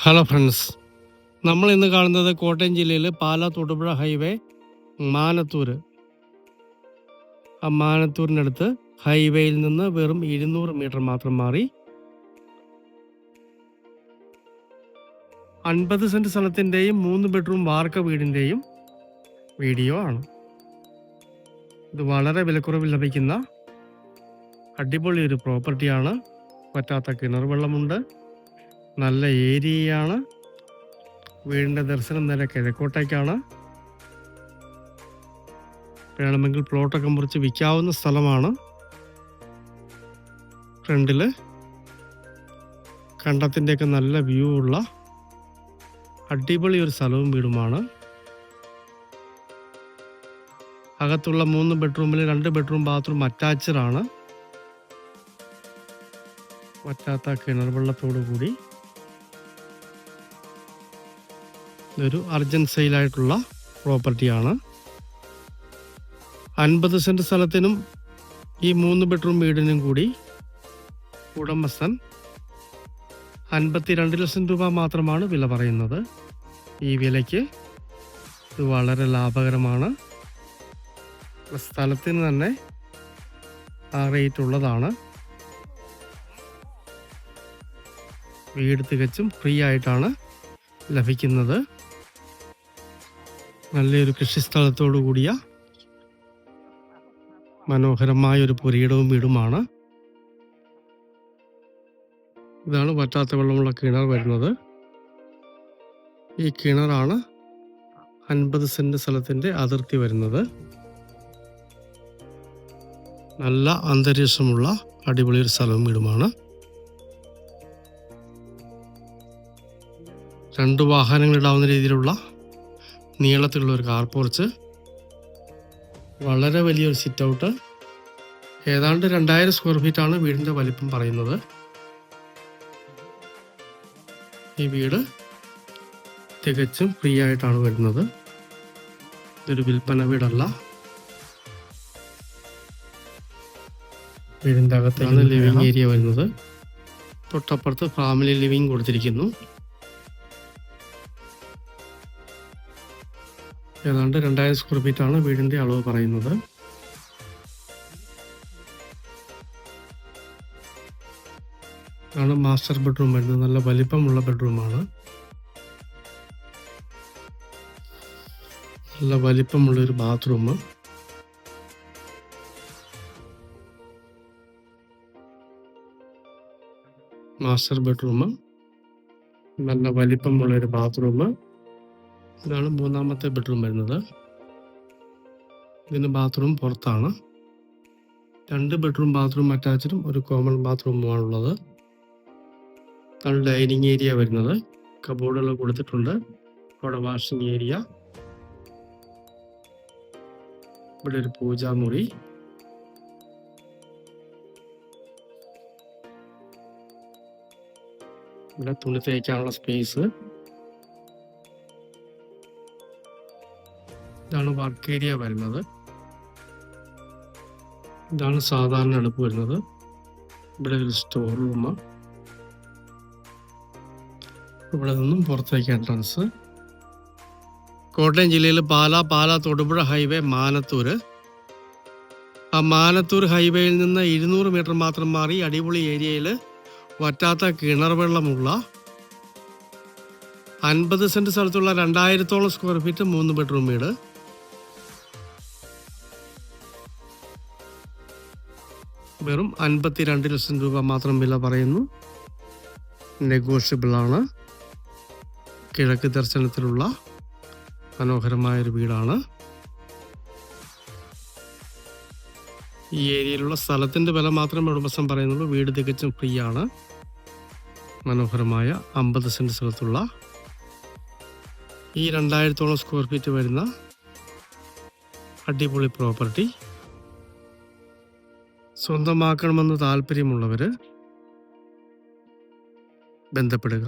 Hello friends, നമ്മൾ ഇന്ന് കാണുന്നത് കോട്ടയം ജില്ലയിൽ പാലാ തൊടുപുഴ ഹൈവേ മാനത്തൂർ. ആ മാനത്തൂരിനടുത്ത് ഹൈവേയിൽ നിന്ന് വെറും 200 മീറ്റർ മാത്രം മാറി 50 സെൻറ്റ് സ്ഥലത്തിൻ്റെയും 3 ബെഡ്റൂം വാർക്ക വീടിൻ്റെയും വീഡിയോ ആണ്. ഇത് വളരെ വിലക്കുറവിൽ ലഭിക്കുന്ന അടിപൊളി ഒരു പ്രോപ്പർട്ടിയാണ്. പറ്റാത്ത കിണർ വെള്ളമുണ്ട്, നല്ല ഏരിയയാണ്. വീടിൻ്റെ ദർശനം നേരെ കിഴക്കോട്ടേക്കാണ്. വേണമെങ്കിൽ പ്ലോട്ടൊക്കെ മുറിച്ച് വിൽക്കാവുന്ന സ്ഥലമാണ്. ഫ്രണ്ടിൽ കണ്ടത്തിൻ്റെയൊക്കെ നല്ല വ്യൂ ഉള്ള അടിപൊളി ഒരു സ്ഥലവും വീടുമാണ്. അകത്തുള്ള 3 ബെഡ്റൂമിൽ 2 ബെഡ്റൂം ബാത്റൂം അറ്റാച്ച്ഡ് ആണ്. വറ്റാത്ത കിണർ വെള്ളത്തോടു കൂടി ഇതൊരു അർജന്റ് സെയിലായിട്ടുള്ള പ്രോപ്പർട്ടിയാണ്. 50 സെൻറ്റ് സ്ഥലത്തിനും ഈ 3 ബെഡ്റൂം വീടിനും കൂടി ഉടമസ്ഥൻ 52 ലക്ഷം രൂപ മാത്രമാണ് വില പറയുന്നത്. ഈ വിലയ്ക്ക് ഇത് വളരെ ലാഭകരമാണ്. സ്ഥലത്തിന് തന്നെ ആ റേറ്റ് ഉള്ളതാണ്. വീട് തികച്ചും ഫ്രീ ആയിട്ടാണ് ലഭിക്കുന്നത്. നല്ലൊരു കൃഷിസ്ഥലത്തോടു കൂടിയ മനോഹരമായ ഒരു പുരയിടവും വീടുമാണ്. ഇതാണ് വറ്റാത്ത വെള്ളമുള്ള കിണർ വരുന്നത്. ഈ കിണറാണ് 50 സെൻറ്റ് സ്ഥലത്തിൻ്റെ അതിർത്തി വരുന്നത്. നല്ല അന്തരീക്ഷമുള്ള അടിപൊളി ഒരു സ്ഥലവും വീടുമാണ്. 2 വാഹനങ്ങൾ ഇടാവുന്ന രീതിയിലുള്ള നീളത്തിലുള്ള ഒരു കാർ പോർച്ച്, വളരെ വലിയൊരു സിറ്റ് ഔട്ട്. ഏതാണ്ട് 2000 സ്ക്വയർ ഫീറ്റാണ് വീടിൻ്റെ വലിപ്പം പറയുന്നത്. ഈ വീട് തികച്ചും ഫ്രീ ആയിട്ടാണ് വരുന്നത്. ഇതൊരു വിൽപ്പന വീടല്ല. വീടിൻ്റെ അകത്താണ് ലിവിങ് ഏരിയ വരുന്നത്. തൊട്ടപ്പുറത്ത് ഫാമിലി ലിവിങ് കൊടുത്തിരിക്കുന്നു. ഏതാണ്ട് 2000 സ്ക്വയർ ഫീറ്റാണ് വീടിൻ്റെ അളവ് പറയുന്നത്. ആണ് മാസ്റ്റർ ബെഡ്റൂം വരുന്നത്. നല്ല വലിപ്പമുള്ള ബെഡ്റൂമാണ്. നല്ല വലിപ്പമുള്ളൊരു ബാത്റൂം. മാസ്റ്റർ ബെഡ്റൂം, നല്ല വലിപ്പമുള്ളൊരു ബാത്റൂം. ഇതാണ് 3ാമത്തെ ബെഡ്റൂം വരുന്നത്. ഇതിന് ബാത്റൂം പുറത്താണ്. 2 ബെഡ്റൂം ബാത്റൂം അറ്റാച്ച്ഡും ഒരു കോമൺ ബാത്റൂമുമാണുള്ളത്. ഇതാണ് ഡൈനിങ് ഏരിയ വരുന്നത്. കബോർഡുകൾ കൊടുത്തിട്ടുണ്ട്. അവിടെ വാഷിംഗ് ഏരിയ, ഇവിടെ ഒരു പൂജാമുറി, ഇവിടെ തുണി തേക്കാനുള്ള സ്പേസ്. ഇതാണ് വർക്ക് ഏരിയ വരുന്നത്. ഇതാണ് സാധാരണ അടുപ്പ് വരുന്നത്. ഇവിടെ ഒരു സ്റ്റോർ റൂം. ഇവിടെ നിന്നും പുറത്തേക്ക് എൻട്രൻസ്. കോട്ടയം ജില്ലയിൽ പാലാ തൊടുപുഴ ഹൈവേ മാനത്തൂർ. ആ മാനത്തൂർ ഹൈവേയിൽ നിന്ന് 200 മീറ്റർ മാത്രം മാറി അടിപൊളി ഏരിയയിൽ വറ്റാത്ത കിണർ വെള്ളമുള്ള 50 സെൻറ്റ് സ്ഥലത്തുള്ള 2000-ഓളം സ്ക്വയർ ഫീറ്റ് 3 ബെഡ്റൂം വീട്. വെറും 52 ലക്ഷം രൂപ മാത്രം വില പറയുന്നു. നെഗോഷ്യബിൾ ആണ്. കിഴക്ക് ദർശനത്തിലുള്ള മനോഹരമായൊരു വീടാണ്. ഈ ഏരിയയിലുള്ള സ്ഥലത്തിൻ്റെ വില മാത്രമേ ഉടമസ്ഥൻ പറയുന്നുള്ളൂ. വീട് തികച്ചും ഫ്രീ ആണ്. മനോഹരമായ 50 സെൻറ്റ് സ്ഥലത്തുള്ള ഈ 2000-ഓളം സ്ക്വയർ ഫീറ്റ് വരുന്ന അടിപൊളി പ്രോപ്പർട്ടി സ്വന്തമാക്കണമെന്ന് താല്പര്യമുള്ളവർ ബന്ധപ്പെടുക.